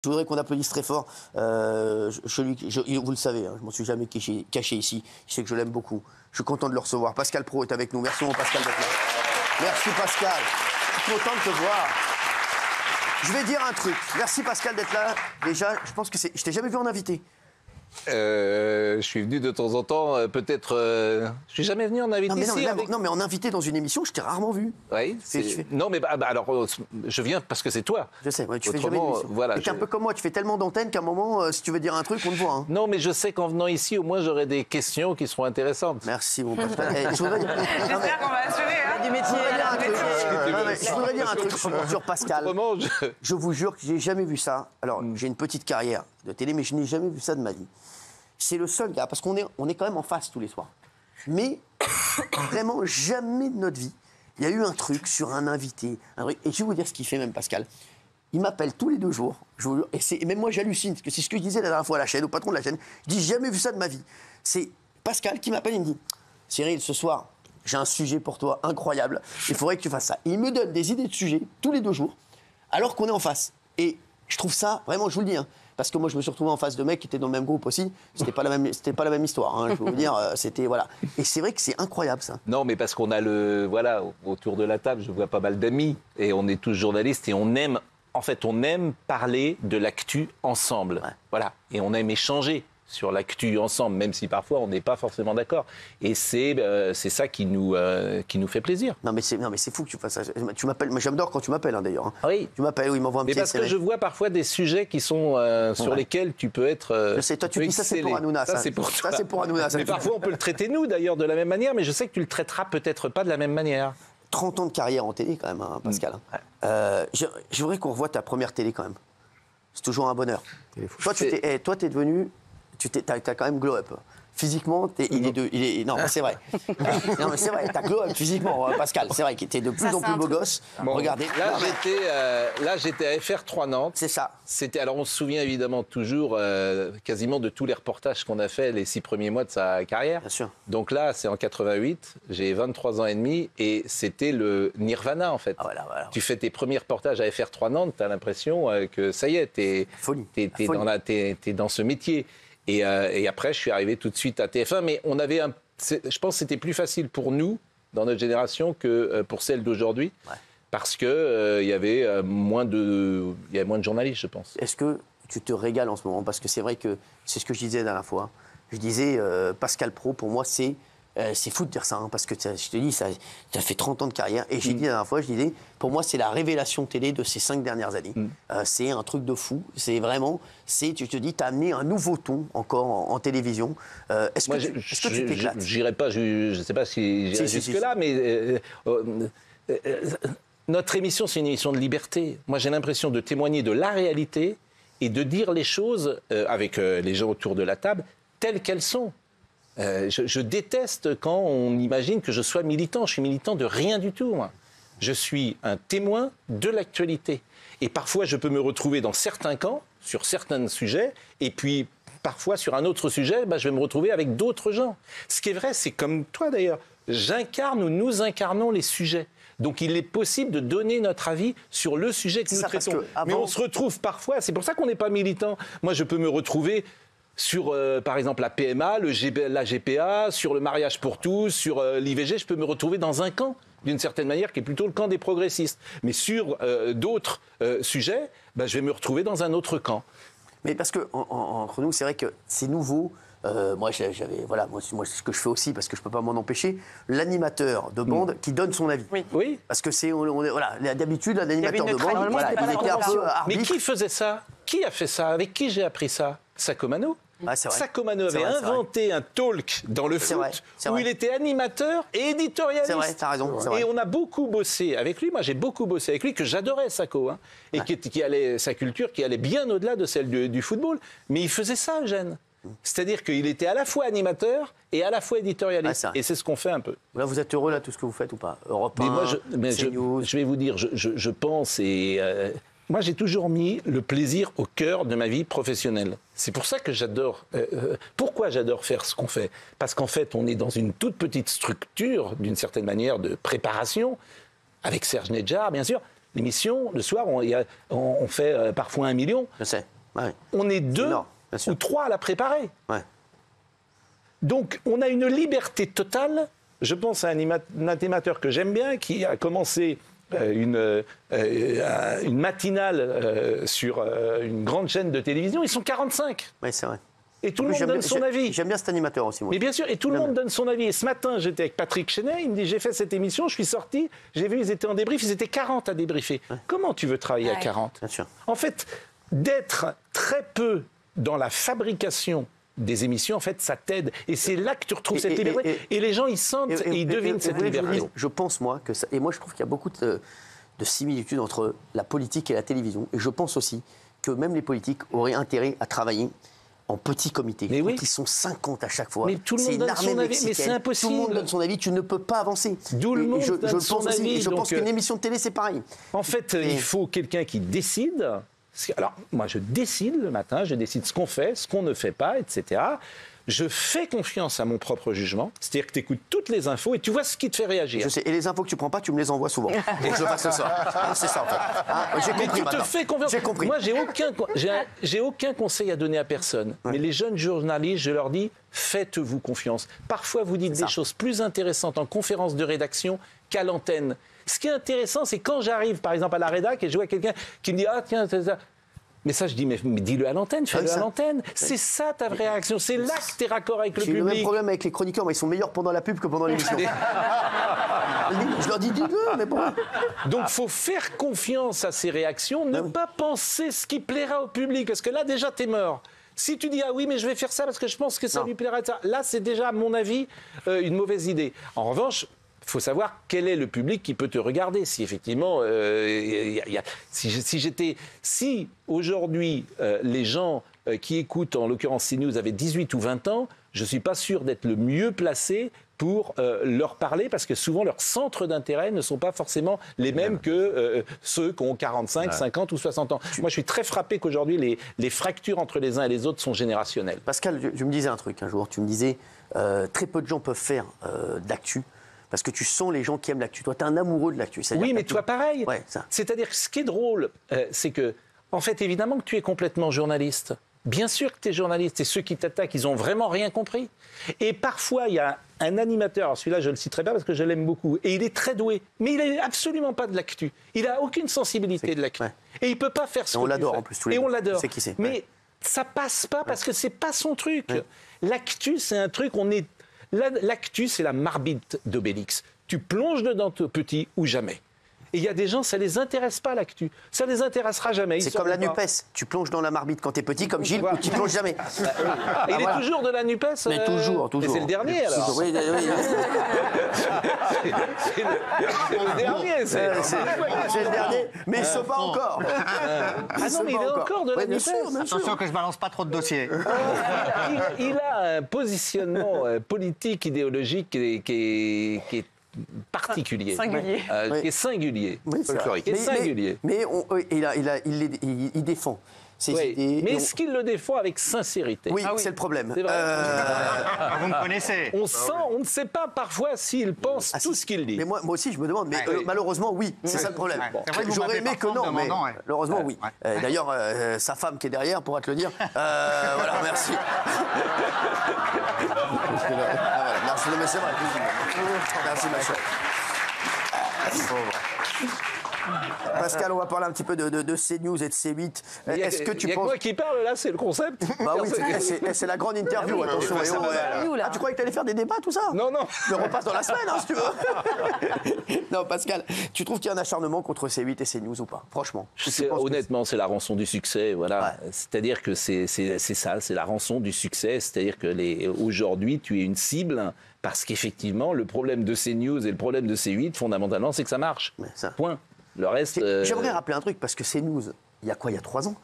Je voudrais qu'on applaudisse très fort vous le savez, hein, je m'en suis jamais caché ici. Je sais que je l'aime beaucoup. Je suis content de le recevoir. Pascal Praud est avec nous. Merci mon Pascal d'être là. Merci Pascal. Je suis content de te voir. Je vais dire un truc. Merci Pascal d'être là. Déjà, je pense que c'est... Je t'ai jamais vu en invité. Je suis venu de temps en temps, peut-être... Je suis jamais venu en invité ici. Non, mais en invité dans une émission, je t'ai rarement vu. Oui. Non, mais alors, je viens parce que c'est toi. Je sais, ouais, tu fais jamais d'émission. Voilà, t'es un peu comme moi, tu fais tellement d'antennes qu'à un moment, si tu veux dire un truc, on te voit. Hein. Non, mais je sais qu'en venant ici, au moins, j'aurai des questions qui seront intéressantes. Merci, mon Pascal. J'espère qu'on va assurer du métier. Je voudrais dire un truc sur Pascal. Je vous jure que j'ai jamais vu ça. Alors, j'ai une petite carrière de télé, mais je n'ai jamais vu ça de ma vie. C'est le seul gars, parce qu'on est quand même en face tous les soirs. Mais vraiment, jamais de notre vie, il y a eu un truc sur un invité. Et je vais vous dire ce qu'il fait même, Pascal. Il m'appelle tous les 2 jours. Et même moi, j'hallucine, parce que c'est ce que je disais la dernière fois à la chaîne, au patron de la chaîne. Je dis, j'ai jamais vu ça de ma vie. C'est Pascal qui m'appelle et me dit, Cyril, ce soir, j'ai un sujet pour toi incroyable. Il faudrait que tu fasses ça. Et il me donne des idées de sujets tous les 2 jours, alors qu'on est en face. Et je trouve ça, vraiment, je vous le dis, hein, parce que moi, je me suis retrouvé en face de mecs qui étaient dans le même groupe aussi. C'était pas la même histoire, hein, je peux vous dire. C'était, voilà. Et c'est vrai que c'est incroyable, ça. Non, mais parce qu'on a voilà, autour de la table, je vois pas mal d'amis. Et on est tous journalistes et on aime parler de l'actu ensemble. Ouais. Voilà. Et on aime échanger sur l'actu ensemble, même si parfois on n'est pas forcément d'accord. Et c'est ça qui nous fait plaisir. Non mais c'est fou que tu fasses ça. Tu m'appelles, moi j'adore quand tu m'appelles hein, d'ailleurs. Hein. Oui. Tu m'appelles, oui, il m'envoie un petit SMS. Mais parce que je vois parfois des sujets qui sont sur lesquels tu peux être. Je sais, toi tu dis ça c'est pour Hanouna. Ça c'est pour toi. Ça c'est pour Hanouna. Mais parfois on peut le traiter nous d'ailleurs de la même manière, mais je sais que tu le traiteras peut-être pas de la même manière. 30 ans de carrière en télé quand même, hein, Pascal. Ouais. Je voudrais qu'on revoie ta première télé quand même. C'est toujours un bonheur. Toi t'es devenu... T'as quand même glow up. Physiquement, non, c'est vrai. Non, mais c'est vrai, t'as glow up physiquement, Pascal. C'est vrai qu'il était de plus en plus beau gosse. Bon, regardez. Là, j'étais à FR3 Nantes. C'est ça. Alors, on se souvient évidemment toujours quasiment de tous les reportages qu'on a fait les 6 premiers mois de sa carrière. Bien sûr. Donc là, c'est en 88. J'ai 23 ans et demi et c'était le nirvana en fait. Ah, voilà. Tu fais tes premiers reportages à FR3 Nantes, t'as l'impression que ça y est, t'es dans ce métier. Et après, je suis arrivé tout de suite à TF1. Mais je pense que c'était plus facile pour nous, dans notre génération, que pour celle d'aujourd'hui. Ouais. Parce qu'il y avait moins de journalistes, je pense. Est-ce que tu te régales en ce moment? Parce que c'est vrai que c'est ce que je disais la dernière fois. Je disais, Pascal Praud, pour moi, c'est fou de dire ça, hein, parce que je te dis, ça fait 30 ans de carrière. Et j'ai dit la dernière fois, je disais, pour moi, c'est la révélation télé de ces 5 dernières années. C'est un truc de fou. C'est vraiment, tu te dis, tu as amené un nouveau ton encore en télévision. Est-ce que tu t'éclates? J'irai pas, je ne sais pas si j'irai jusque-là, mais notre émission, c'est une émission de liberté. Moi, j'ai l'impression de témoigner de la réalité et de dire les choses avec les gens autour de la table telles qu'elles sont. Je déteste quand on imagine que je sois militant. Je suis militant de rien du tout, moi. Je suis un témoin de l'actualité. Et parfois, je peux me retrouver dans certains camps, sur certains sujets, et puis parfois, sur un autre sujet, je vais me retrouver avec d'autres gens. Ce qui est vrai, c'est comme toi, d'ailleurs. J'incarne ou nous incarnons les sujets. Donc, il est possible de donner notre avis sur le sujet que nous traitons. Mais on se retrouve parfois, c'est pour ça qu'on n'est pas militant. Moi, je peux me retrouver sur, par exemple, la PMA, la GPA, sur le mariage pour tous, sur l'IVG, je peux me retrouver dans un camp, d'une certaine manière, qui est plutôt le camp des progressistes. Mais sur d'autres sujets, je vais me retrouver dans un autre camp. Mais parce que entre nous, c'est vrai que c'est nouveau. Moi, moi, c'est ce que je fais aussi, parce que je ne peux pas m'en empêcher. L'animateur de bande qui donne son avis. Oui. Parce que d'habitude, l'animateur de bande, il était un peu arbitre. Mais qui faisait ça? Qui a fait ça? Avec qui j'ai appris ça? Sacco Mano. Ah, Sacco Mano avait inventé un talk dans le foot où il était animateur et éditorialiste. C'est vrai, t'as raison. Et on a beaucoup bossé avec lui. Moi, j'ai beaucoup bossé avec lui, que j'adorais, Sacco. Hein, et sa culture qui allait bien au-delà de celle du football. Mais il faisait ça, Eugène. C'est-à-dire qu'il était à la fois animateur et à la fois éditorialiste. Et c'est ce qu'on fait un peu. Là, vous êtes heureux, là, tout ce que vous faites ou pas? Europe 1, je vais vous dire, je pense et... Moi, j'ai toujours mis le plaisir au cœur de ma vie professionnelle. C'est pour ça que j'adore... pourquoi j'adore faire ce qu'on fait? Parce qu'en fait, on est dans une toute petite structure, d'une certaine manière, de préparation, avec Serge Nedjar, bien sûr, L'émission, le soir, on fait parfois 1 million. Je sais. Ouais. On est 2 ou 3 à la préparer. Ouais. Donc, on a une liberté totale. Je pense à un animateur que j'aime bien, qui a commencé une matinale sur une grande chaîne de télévision. Ils sont 45. Oui, c'est vrai. Et tout le monde donne son avis. J'aime bien cet animateur aussi, moi. Mais bien sûr, et tout le monde donne son avis. Et ce matin, j'étais avec Patrick Chenet, il me dit, j'ai fait cette émission, je suis sorti, j'ai vu, ils étaient en débrief, ils étaient 40 à débriefer. Ouais. Comment tu veux travailler à 40 ? Bien sûr. En fait, d'être très peu dans la fabrication des émissions, en fait, ça t'aide. Et c'est là que tu retrouves cette liberté. Et les gens, ils sentent et ils devinent cette liberté. Je pense, moi, que ça... Et moi, je trouve qu'il y a beaucoup de similitudes entre la politique et la télévision. Et je pense aussi que même les politiques auraient intérêt à travailler en petits comités. Mais oui. Qui sont 50 à chaque fois. Mais tout le monde donne son avis. Mais c'est impossible. Tout le monde donne son avis. Tu ne peux pas avancer. Tout le monde donne son avis. Et je pense qu'une émission de télé, c'est pareil. En fait, il faut quelqu'un qui décide. Alors, moi, je décide le matin, je décide ce qu'on fait, ce qu'on ne fait pas, etc. Je fais confiance à mon propre jugement, c'est-à-dire que tu écoutes toutes les infos et tu vois ce qui te fait réagir. Je sais, et les infos que tu prends pas, tu me les envoies souvent. Et je fasse ça. C'est ça, en fait. J'ai compris. Mais tu te fais confiance. J'ai compris. Moi, j'ai aucun conseil à donner à personne. Ouais. Mais les jeunes journalistes, je leur dis, faites-vous confiance. Parfois, vous dites des choses plus intéressantes en conférence de rédaction qu'à l'antenne. Ce qui est intéressant, c'est quand j'arrive, par exemple, à la rédac et je vois quelqu'un qui me dit « Ah, tiens, c'est ça ». Mais ça, je dis, mais dis-le à l'antenne, fais-le à l'antenne. C'est ça ta vraie réaction, c'est là que tu es raccord avec le public. J'ai le même problème avec les chroniqueurs, mais ils sont meilleurs pendant la pub que pendant l'émission. Je leur dis, dis-le, mais bon. Donc, il faut faire confiance à ces réactions, ne pas penser ce qui plaira au public, parce que là, déjà, t'es mort. Si tu dis, ah oui, mais je vais faire ça parce que je pense que ça lui plaira, là, c'est déjà, à mon avis, une mauvaise idée. En revanche, il faut savoir quel est le public qui peut te regarder. Si effectivement, si aujourd'hui les gens qui écoutent, en l'occurrence CNews, avaient 18 ou 20 ans, je ne suis pas sûr d'être le mieux placé pour leur parler, parce que souvent leurs centres d'intérêt ne sont pas forcément les mêmes que ceux qui ont 45, 50 ou 60 ans. Moi, je suis très frappé qu'aujourd'hui, les fractures entre les uns et les autres sont générationnelles. Pascal, tu me disais un truc un jour. Tu me disais, très peu de gens peuvent faire de l'actu. Parce que tu sens les gens qui aiment l'actu. Toi, tu es un amoureux de l'actu. Oui, mais toi, pareil. Ouais, c'est-à-dire que ce qui est drôle, c'est que, en fait, évidemment que tu es complètement journaliste. Bien sûr que tu es journaliste. Et ceux qui t'attaquent, ils n'ont vraiment rien compris. Et parfois, il y a un animateur, alors celui-là, je ne le citerai pas parce que je l'aime beaucoup, et il est très doué, mais il n'est absolument pas de l'actu. Il n'a aucune sensibilité de l'actu. Ouais. Et il ne peut pas faire ce que tu fais. On l'adore en plus, tous les deux. Et on l'adore. C'est qui c'est. Mais ça passe pas parce que ce n'est pas son truc. Ouais. L'actu, c'est un truc, l'actu, c'est la marmite d'Obélix. Tu plonges dedans petit ou jamais. Et il y a des gens, ça ne les intéresse pas, l'actu. Ça ne les intéressera jamais. C'est comme la NUPES. Tu plonges dans la marmite quand t'es petit, comme Gilles, ou tu plonges jamais. Et il est toujours de la NUPES. Mais toujours. Et c'est le dernier, alors. Oui. C'est le dernier. C'est le dernier, mais il ne se bat encore. Ah non, mais il est encore de la NUPES. Attention que je balance pas trop de dossiers. Il a un positionnement politique, idéologique qui est particulier. Singulier. Qui est singulier. Oui, qui est singulier. Mais il défend ses idées. Mais est-ce qu'il le défend avec sincérité? Oui, c'est le problème. C'est vrai. Vous me connaissez. On ne sait pas parfois s'il pense tout ce qu'il dit. Mais moi aussi, je me demande. Mais malheureusement, oui, c'est ça le problème. J'aurais aimé que non, mais malheureusement, oui. D'ailleurs, sa femme qui est derrière pourra te le dire. Voilà, merci. Merci, mais c'est vrai. Merci, ma chère. Pascal, on va parler un petit peu de CNews et de C8. Est-ce que tu penses... Il y a quoi qui parle là, c'est le concept? Bah oui, c'est la grande interview, attention. Ah, tu croyais que tu allais faire des débats, tout ça? Non. Je repasse dans la semaine, si tu veux. Non, Pascal, tu trouves qu'il y a un acharnement contre C8 et CNews ou pas? Franchement. Honnêtement, c'est la rançon du succès. Voilà. Ouais. C'est-à-dire que c'est ça, c'est la rançon du succès. C'est-à-dire que aujourd'hui, tu es une cible... Parce qu'effectivement, le problème de CNews et le problème de C8, fondamentalement, c'est que ça marche. Point. Le reste... J'aimerais rappeler un truc, parce que CNews, il y a 3 ans?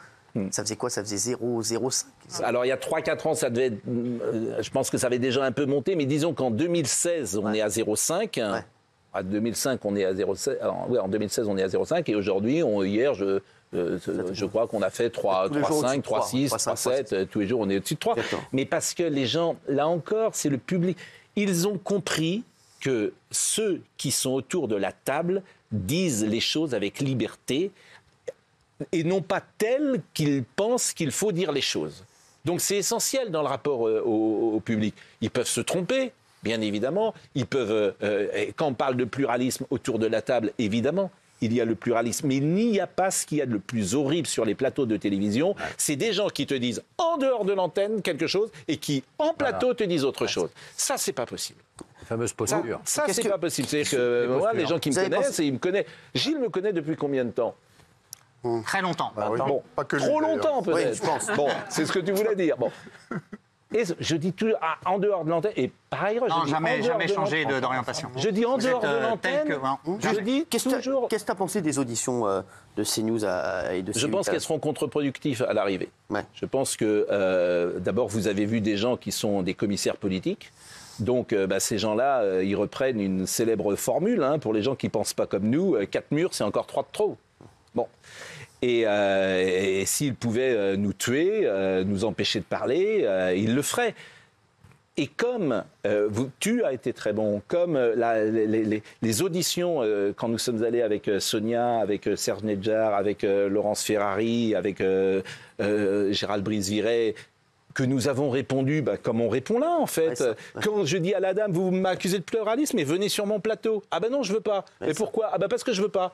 Ça faisait quoi? Ça faisait 0,05. Alors, il y a 3-4 ans, ça devait être... je pense que ça avait déjà un peu monté, mais disons qu'en 2016, on est à 0,5. Ouais. En 2005, on est à 0,7. En 2016, on est à 0,5. Et aujourd'hui, hier, je crois qu'on a fait 3,5, 3,6, 3,7. Tous les jours, on est au-dessus de 3. Mais parce que les gens, là encore, c'est le public... Ils ont compris que ceux qui sont autour de la table disent les choses avec liberté et non pas telles qu'ils pensent qu'il faut dire les choses. Donc c'est essentiel dans le rapport au public. Ils peuvent se tromper, bien évidemment. Ils peuvent, quand on parle de pluralisme autour de la table, évidemment, il y a le pluralisme. Mais il n'y a pas ce qu'il y a de le plus horrible sur les plateaux de télévision. C'est des gens qui te disent en dehors de l'antenne quelque chose et qui, en plateau, te disent autre chose. Ça, c'est pas possible. La fameuse posture. Ça, c'est pas possible. C'est-à-dire que moi, les gens qui me connaissent, et ils me connaissent. Gilles me connaît depuis combien de temps? Très longtemps. Bon, pas que trop lui, longtemps peut-être. Oui, je pense. Bon, c'est ce que tu voulais dire. Bon. Et je dis toujours en dehors de l'antenne. Et par ailleurs, Non, je dis jamais changé d'orientation. Je dis en dehors de l'antenne. Je dis toujours. Qu'est-ce que tu as pensé des auditions de CNews et de Je pense qu'elles seront contre-productives à l'arrivée. Ouais. Je pense que d'abord vous avez vu des gens qui sont des commissaires politiques. Donc ces gens-là, ils reprennent une célèbre formule pour les gens qui ne pensent pas comme nous. 4 murs, c'est encore 3 de trop. Bon. Et s'ils pouvaient nous tuer, nous empêcher de parler, ils le feraient. Et comme tu as été très bon, comme les auditions, quand nous sommes allés avec Sonia, avec Serge Nedjar, avec Laurence Ferrari, avec Gérald Brice-Viret, que nous avons répondu comme on répond là, en fait. Ouais, quand je dis à la dame, vous m'accusez de pluralisme, mais venez sur mon plateau. Ah ben non, je veux pas. Ouais, mais pourquoi? Ah ben parce que je veux pas.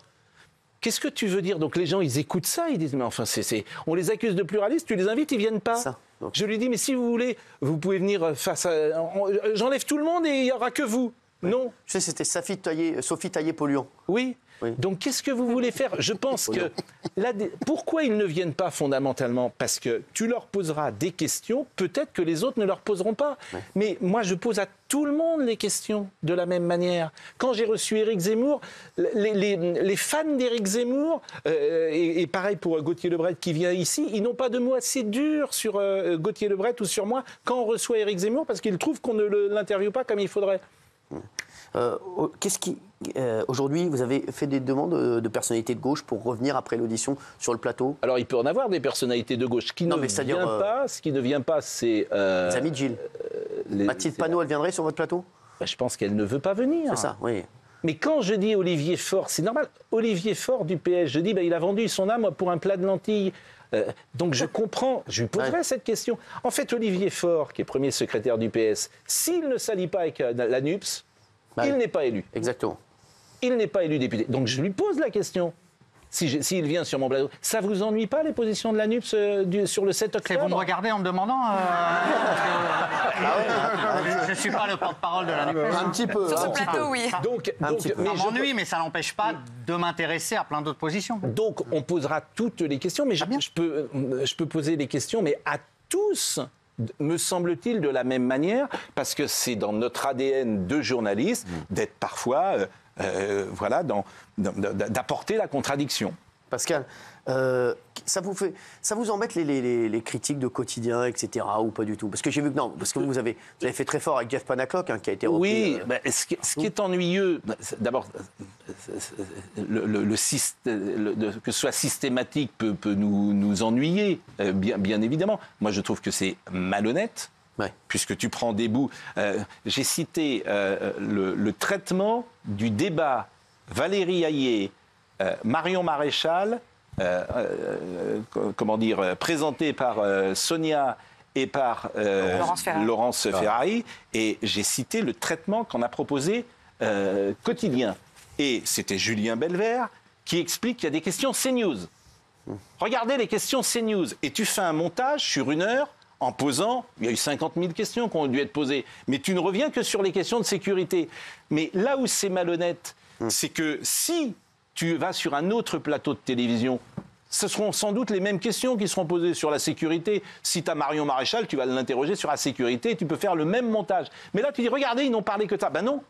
Qu'est-ce que tu veux dire? Donc les gens, ils écoutent ça, ils disent, mais enfin, on les accuse de pluralisme, tu les invites, ils viennent pas. Je lui dis, mais si vous voulez, vous pouvez venir face à... J'enlève tout le monde et il n'y aura que vous. Ouais. Non. Je sais, c'était Sophie Taillé-Polluant. Oui. Oui. Donc, qu'est-ce que vous voulez faire? Je pense que... Pourquoi ils ne viennent pas fondamentalement? Parce que tu leur poseras des questions, peut-être que les autres ne leur poseront pas. Ouais. Mais moi, je pose à tout le monde les questions de la même manière. Quand j'ai reçu Éric Zemmour, les fans d'Éric Zemmour, et pareil pour Gauthier Lebret qui vient ici, ils n'ont pas de mots assez durs sur Gauthier Lebret ou sur moi quand on reçoit Éric Zemmour parce qu'ils trouvent qu'on ne l'interviewe pas comme il faudrait. Aujourd'hui, vous avez fait des demandes de personnalités de gauche pour revenir après l'audition sur le plateau? Alors, il peut en avoir des personnalités de gauche. Ce qui ne vient pas, c'est... les amis de Gilles. Mathilde Panot, elle viendrait sur votre plateau? Je pense qu'elle ne veut pas venir. C'est ça, oui. Mais quand je dis Olivier Faure, c'est normal. Olivier Faure du PS, je dis, il a vendu son âme pour un plat de lentilles. Donc je comprends, je lui poserai cette question. En fait, Olivier Faure, qui est premier secrétaire du PS, s'il ne s'allie pas avec la NUPS, il n'est pas élu. Exactement. Il n'est pas élu député. Donc je lui pose la question. S'il vient sur mon plateau, ça vous ennuie pas les positions de la NUPS sur le 7 octobre? Vous me regardez en me demandant je ne suis pas le porte-parole de la NUPS. Un petit peu. Sur ce plateau, oui. Donc ça m'ennuie, mais ça n'empêche pas de m'intéresser à plein d'autres positions. Donc on posera toutes les questions, mais je peux poser les questions, mais à tous, me semble-t-il, de la même manière, parce que c'est dans notre ADN de journaliste d'être parfois... d'apporter la contradiction. Pascal, ça vous embête les critiques de quotidien, etc., ou pas du tout? Parce que j'ai vu que non, parce que vous avez fait très fort avec Jeff Panaclock, qui a été repris. Oui, ce qui est ennuyeux, d'abord, que ce soit systématique peut nous ennuyer, bien évidemment. Moi, je trouve que c'est malhonnête. Ouais. Puisque tu prends des bouts. J'ai cité le traitement du débat Valérie Hayé, Marion Maréchal, présenté par Sonia et par Laurence Ferrari. Et j'ai cité le traitement qu'en a proposé Quotidien. Et c'était Julien Belvert qui explique qu'il y a des questions CNews. Regardez les questions CNews. Et tu fais un montage sur 1 heure en posant, il y a eu 50 000 questions qui ont dû être posées, mais tu ne reviens que sur les questions de sécurité. Mais là où c'est malhonnête, c'est que si tu vas sur un autre plateau de télévision, ce seront sans doute les mêmes questions qui seront posées sur la sécurité. Si tu as Marion Maréchal, tu vas l'interroger sur la sécurité et tu peux faire le même montage. Mais là, tu dis, regardez, ils n'ont parlé que de ça. Ben non,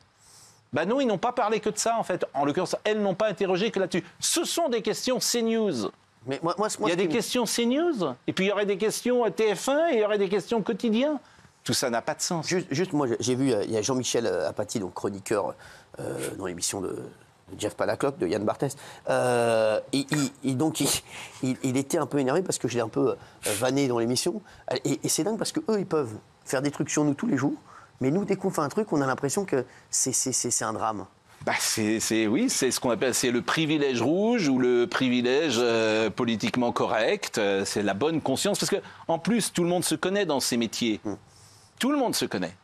ils n'ont pas parlé que de ça, en fait. En l'occurrence, elles n'ont pas interrogé que là-dessus. Ce sont des questions CNews. Mais il y a des questions CNews, et puis il y aurait des questions TF1, et il y aurait des questions Quotidien. Tout ça n'a pas de sens. Juste moi, j'ai vu, il y a Jean-Michel Apathy, donc chroniqueur dans l'émission de Jeff Panaclock, de Yann Barthès. Il était un peu énervé parce que je l'ai un peu vanné dans l'émission. Et c'est dingue parce qu'eux, ils peuvent faire des trucs sur nous tous les jours. Mais nous, dès qu'on fait un truc, on a l'impression que c'est un drame. Bah c'est ce qu'on appelle, c'est le privilège rouge ou le privilège politiquement correct. C'est la bonne conscience, parce que en plus, tout le monde se connaît dans ces métiers. Tout le monde se connaît.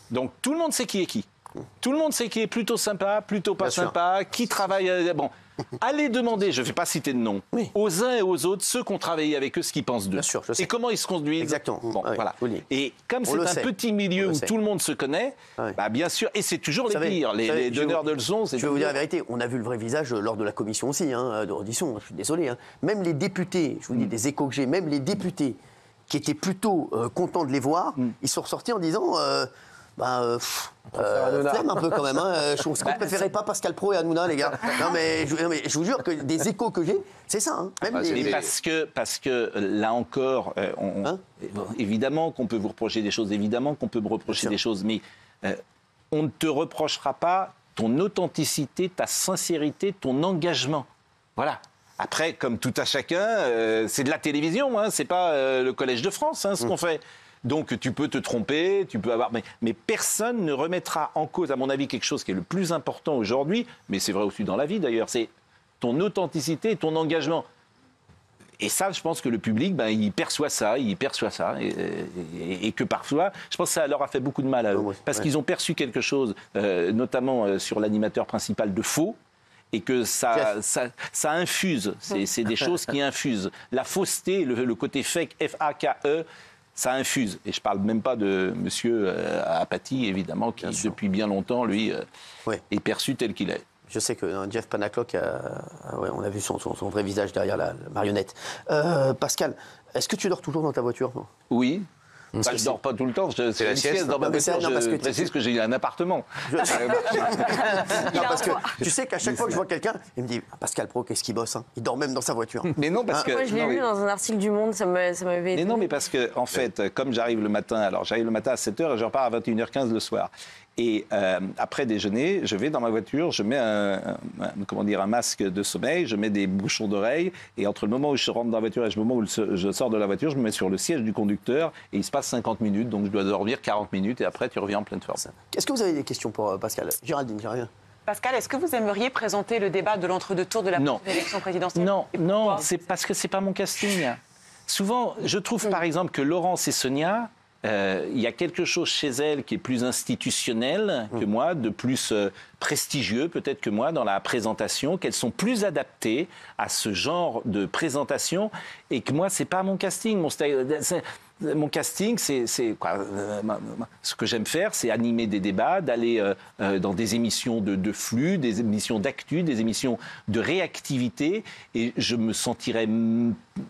Donc tout le monde sait qui est qui. Tout le monde sait qui est plutôt sympa, plutôt pas sympa, qui travaille. Bon, allez demander, je ne vais pas citer de nom, aux uns et aux autres, ceux qui ont travaillé avec eux, ce qu'ils pensent d'eux. Et comment ils se conduisent. Exactement. Bon, voilà. Et comme c'est un petit milieu où tout le monde se connaît, bah, bien sûr, et c'est toujours les pires, les donneurs de leçons. Je vais vous dire la vérité, on a vu le vrai visage lors de la commission aussi, d'audition, je suis désolé. Même les députés, je vous dis des échos que j'ai, même les députés qui étaient plutôt contents de les voir, ils sont ressortis en disant... flemme un peu quand même. Est-ce qu'on ne préférait pas Pascal Praud et Hanouna, les gars? Non, mais je vous jure que des échos que j'ai, c'est ça. Même parce que là encore, évidemment qu'on peut vous reprocher des choses, évidemment qu'on peut me reprocher des choses, mais on ne te reprochera pas ton authenticité, ta sincérité, ton engagement. Voilà. Après, comme tout à chacun, c'est de la télévision, c'est pas le Collège de France, ce qu'on fait. Donc tu peux te tromper, tu peux avoir... Mais personne ne remettra en cause, à mon avis, quelque chose qui est le plus important aujourd'hui, mais c'est vrai aussi dans la vie d'ailleurs, c'est ton authenticité et ton engagement. Et ça, je pense que le public, il perçoit ça, et que parfois, je pense que ça leur a fait beaucoup de mal à eux, parce qu'ils ont perçu quelque chose, notamment sur l'animateur principal, de faux, et que ça infuse, c'est des choses qui infusent. La fausseté, le côté fake, F-A-K-E, ça infuse. Et je ne parle même pas de M. Apathy, évidemment, qui, depuis bien longtemps, lui, est perçu tel qu'il est. Je sais que Jeff Panaclock, on a vu son vrai visage derrière la marionnette. Pascal, est-ce que tu dors toujours dans ta voiture? Oui. Je ne dors pas tout le temps, c'est la sieste dans ma voiture. Je précise que j'ai un appartement. Parce que tu sais qu'à chaque fois que je vois quelqu'un, il me dit Pascal Praud, qu'est-ce qu'il bosse? Il dort même dans sa voiture. Mais non, parce que. Moi, je l'ai lu dans un article du Monde, ça m'avait étonné. Mais non, mais parce que, en fait, comme j'arrive le matin à 7h et je repars à 21h15 le soir. Et après déjeuner, je vais dans ma voiture, je mets un masque de sommeil, je mets des bouchons d'oreille, et entre le moment où je rentre dans la voiture et le moment où je sors de la voiture, je me mets sur le siège du conducteur, et il se passe 50 minutes, donc je dois dormir 40 minutes, et après tu reviens en pleine forme. Est-ce que vous avez des questions pour Pascal? Géraldine, j'ai rien. Pascal, est-ce que vous aimeriez présenter le débat de l'entre-deux tours de la élection présidentielle? Non, c'est parce que c'est pas mon casting. Souvent, je trouve par exemple que Laurence et Sonia, il y a quelque chose chez elles qui est plus institutionnel que moi, de plus prestigieux peut-être que moi dans la présentation, qu'elles sont plus adaptées à ce genre de présentation, et que moi, c'est pas mon casting. Mon casting, c'est quoi, ce que j'aime faire, c'est animer des débats, d'aller dans des émissions de flux, des émissions d'actu, des émissions de réactivité, et je me sentirais,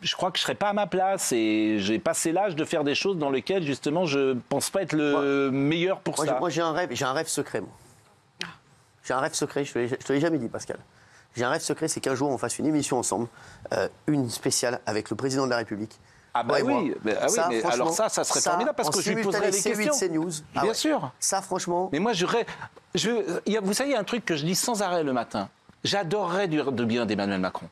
je crois que je serais pas à ma place, et j'ai passé l'âge de faire des choses dans lesquelles justement je pense pas être le meilleur pour ça. Moi j'ai un rêve secret, moi. J'ai un rêve secret, je te l'ai jamais dit, Pascal. J'ai un rêve secret, c'est qu'un jour on fasse une émission ensemble, une spéciale avec le président de la République. Ah bah oui, mais alors ça serait formidable, parce que je lui poserais des questions. CNews. Bien sûr. Ça, franchement... Mais moi, vous savez, il y a un truc que je dis sans arrêt le matin. J'adorerais dire du bien d'Emmanuel Macron.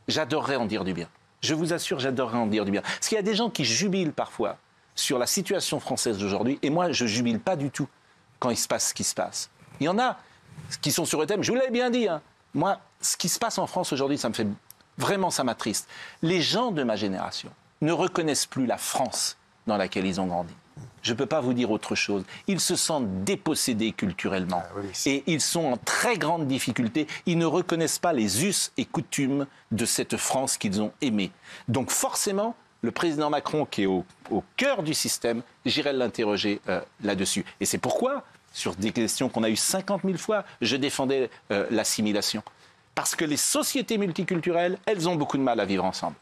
J'adorerais en dire du bien. Je vous assure, j'adorerais en dire du bien. Parce qu'il y a des gens qui jubilent parfois sur la situation française d'aujourd'hui, et moi, je jubile pas du tout quand il se passe ce qui se passe. Il y en a qui sont sur le thème, je vous l'avais bien dit, moi, ce qui se passe en France aujourd'hui, ça m'attriste. Les gens de ma génération ne reconnaissent plus la France dans laquelle ils ont grandi. Je ne peux pas vous dire autre chose. Ils se sentent dépossédés culturellement. Et ils sont en très grande difficulté. Ils ne reconnaissent pas les us et coutumes de cette France qu'ils ont aimée. Donc forcément, le président Macron, qui est au cœur du système, j'irai l'interroger là-dessus. Et c'est pourquoi, sur des questions qu'on a eues 50 000 fois, je défendais l'assimilation. Parce que les sociétés multiculturelles, elles ont beaucoup de mal à vivre ensemble.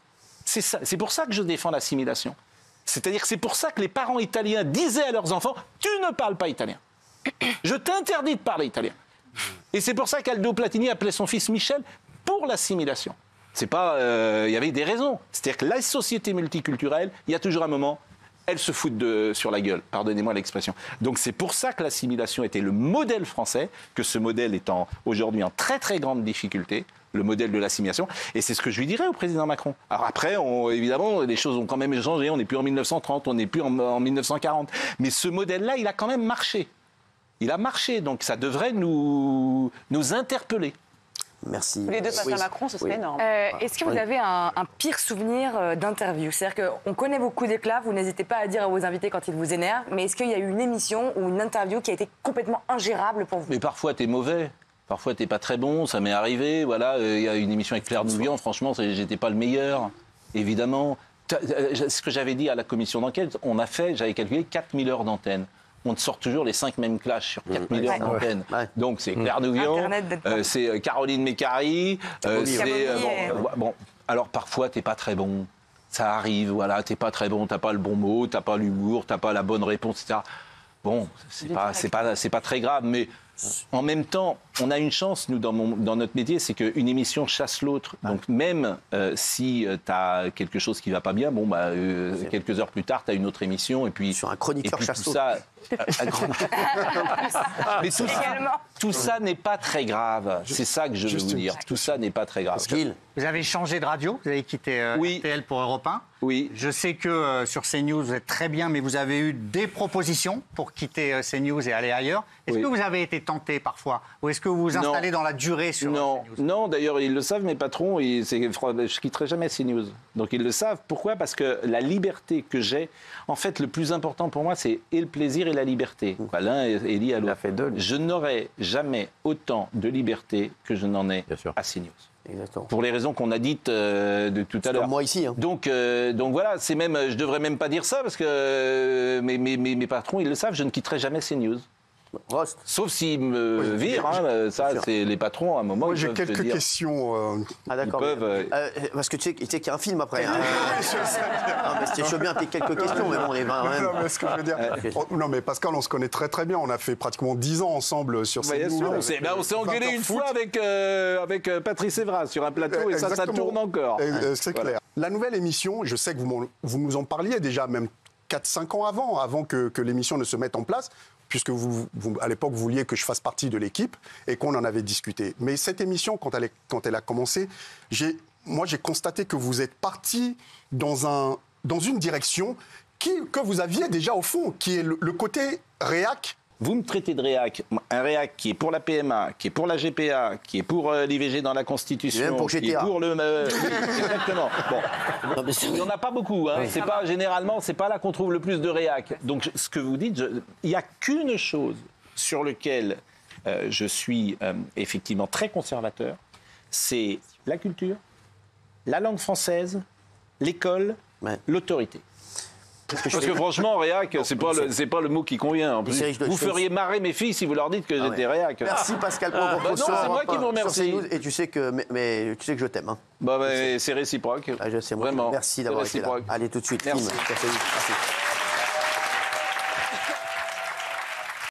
C'est pour ça que je défends l'assimilation. C'est-à-dire que c'est pour ça que les parents italiens disaient à leurs enfants « Tu ne parles pas italien. Je t'interdis de parler italien. » Et c'est pour ça qu'Aldo Platini appelait son fils Michel pour l'assimilation. C'est pas... il y avait des raisons. C'est-à-dire que la société multiculturelle, il y a toujours un moment, elles se foutent sur la gueule. Pardonnez-moi l'expression. Donc c'est pour ça que l'assimilation était le modèle français, que ce modèle est aujourd'hui en très très grande difficulté. le modèle de l'assimilation. Et c'est ce que je lui dirais au président Macron. Alors après, évidemment, les choses ont quand même changé. On n'est plus en 1930, on n'est plus en 1940. Mais ce modèle-là, il a quand même marché. Il a marché, donc ça devrait nous interpeller. Merci. Les deux face à Macron, ce serait énorme. Est-ce que vous avez un pire souvenir d'interview? C'est-à-dire qu'on connaît vos coups d'éclat, vous n'hésitez pas à dire à vos invités quand ils vous énervent, mais est-ce qu'il y a eu une émission ou une interview qui a été complètement ingérable pour vous? Mais parfois, t'es mauvais. Parfois, t'es pas très bon, ça m'est arrivé. Voilà, il y a une émission avec Claire Nouvian, franchement, j'étais pas le meilleur, évidemment. Ce que j'avais dit à la commission d'enquête, j'avais calculé 4000 heures d'antenne. On te sort toujours les 5 mêmes clashs sur 4000 heures d'antenne. Ouais. Donc c'est Claire Nouvian, c'est Caroline Mécari, bon. Alors parfois t'es pas très bon, ça arrive, voilà, t'es pas très bon, t'as pas le bon mot, t'as pas l'humour, t'as pas la bonne réponse, etc. Bon, c'est pas très grave, mais en même temps, on a une chance, nous, dans notre métier, c'est qu'une émission chasse l'autre. Donc même si tu as quelque chose qui va pas bien, quelques heures plus tard, tu as une autre émission. Et puis, sur un chroniqueur chasse l'autre. Mais tout ça n'est pas très grave. C'est ça que je veux vous dire. Tout ça n'est pas très grave. Vous avez changé de radio, vous avez quitté RTL pour Europe 1. Oui. Je sais que sur CNews, vous êtes très bien, mais vous avez eu des propositions pour quitter CNews et aller ailleurs. Est-ce que vous avez été tenté parfois? Ou est-ce que vous vous installez dans la durée sur CNews? Non, d'ailleurs, ils le savent, mes patrons, je ne quitterai jamais CNews. Donc ils le savent. Pourquoi? Parce que la liberté que j'ai, en fait, le plus important pour moi, c'est et le plaisir et la liberté. L'un est lié à l'autre. Je n'aurai jamais autant de liberté que je n'en ai à CNews. Exactement. Pour les raisons qu'on a dites de tout à l'heure. Comme moi ici. Hein. Donc voilà, c'est même, je devrais même pas dire ça parce que mes patrons, ils le savent, je ne quitterai jamais CNews. Rost. Sauf s'ils me virent, ça c'est les patrons à un moment. Moi j'ai quelques questions. Ah d'accord. Parce que tu sais qu'il y a un film après. Hein. Non mais c'était chaud bien, t'as quelques questions, mais bon, les 20 même. Non mais ce que je veux dire. Non mais Pascal, on se connaît très très bien. On a fait pratiquement 10 ans ensemble sur CNews. On s'est engueulé une fois avec Patrice Evra sur un plateau et ça tourne encore. C'est clair. La nouvelle émission, je sais que vous nous en parliez déjà même 4-5 ans avant que l'émission ne se mette en place, puisque vous, à l'époque, vous vouliez que je fasse partie de l'équipe et qu'on en avait discuté. Mais cette émission, quand elle a commencé, j'ai constaté que vous êtes parti dans une direction que vous aviez déjà au fond, qui est le côté réac. Vous me traitez de réac, un réac qui est pour la PMA, qui est pour la GPA, qui est pour l'IVG dans la Constitution, même pour GTA. qui est pour le... exactement. Bon. Il n'y en a pas beaucoup. Hein. Généralement, c'est pas là qu'on trouve le plus de réac. Donc, ce que vous dites, il n'y a qu'une chose sur laquelle je suis effectivement très conservateur, c'est la culture, la langue française, l'école, l'autorité. Parce que franchement, réac, c'est pas le mot qui convient. En plus. Vous feriez marrer mes filles si vous leur dites que j'étais réac. Merci Pascal pour votre proposition. C'est moi qui vous remercie. Et tu sais que, tu sais que je t'aime. Hein. C'est réciproque. Je sais, vraiment. Merci d'avoir été là. Allez, tout de suite. Merci. Merci.